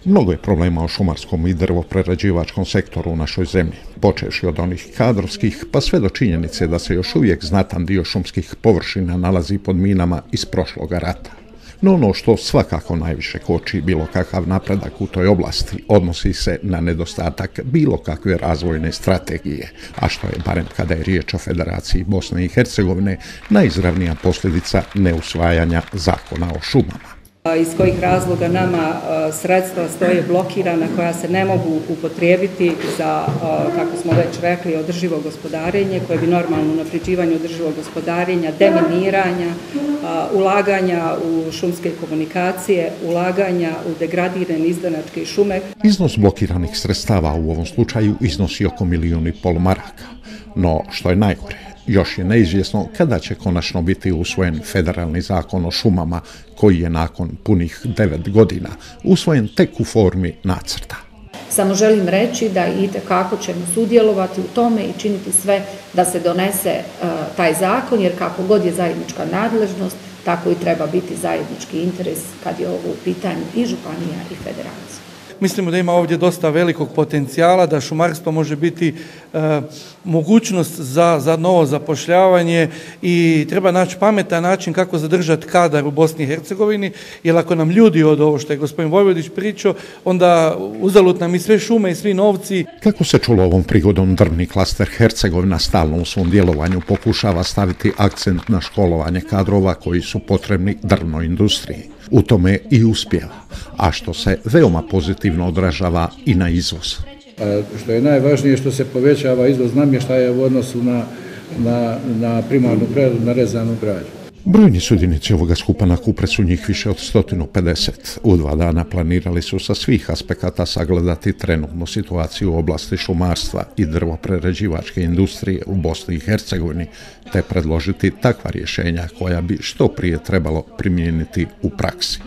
Mnogo je problema u šumarskom i drvoprerađivačkom sektoru u našoj zemlji, počevši od onih kadrovskih pa sve do činjenice da se još uvijek znatan dio šumskih površina nalazi pod minama iz prošloga rata. No ono što svakako najviše koči bilo kakav napredak u toj oblasti odnosi se na nedostatak bilo kakve razvojne strategije, a što je, barem kada je riječ o Federaciji Bosne i Hercegovine, najizravnija posljedica neusvajanja zakona o šumama. Iz kojih razloga nama sredstva stoje blokirana koja se ne mogu upotrijebiti za, kako smo već rekli, održivo gospodarenje, koje bi normalno unapređivanje održivog gospodarenja, deminiranja, ulaganja u šumske komunikacije, ulaganja u degradirane izdanačke šume. Iznos blokiranih sredstava u ovom slučaju iznosi oko 1,5 milijuna maraka, no što je najgore, još je neizvjesno kada će konačno biti usvojen federalni zakon o šumama, koji je nakon punih 9 godina usvojen tek u formi nacrta. Samo želim reći da itekako ćemo sudjelovati u tome i činiti sve da se donese taj zakon, jer kako god je zajednička nadležnost, tako i treba biti zajednički interes kad je ovo u pitanju i županija i federacija. Mislimo da ima ovdje dosta velikog potencijala, da šumarstvo može biti mogućnost za novo zapošljavanje i treba naći pametan način kako zadržati kadar u Bosni i Hercegovini, jer ako nam ljudi od ovo što je gospodin Vojvodić pričao, onda uzalud nam i sve šume i svi novci. Kako se čulo ovom prigodom, drvni klaster Hercegovina stalno u svom djelovanju pokušava staviti akcent na školovanje kadrova koji su potrebni drvnoj industriji. U tome i uspjeva, a što se veoma pozitivno odražava i na izvoz. Što je najvažnije, što se povećava izvoz namještaja u odnosu na primarnu preradu, na rezanu građu. Brojni sudionici ovoga skupa na Kupre su njih više od 150. U 2 dana planirali su sa svih aspekata sagledati trenutnu situaciju u oblasti šumarstva i drvoprerađivačke industrije u Bosni i Hercegovini, te predložiti takva rješenja koja bi što prije trebalo primijeniti u praksi.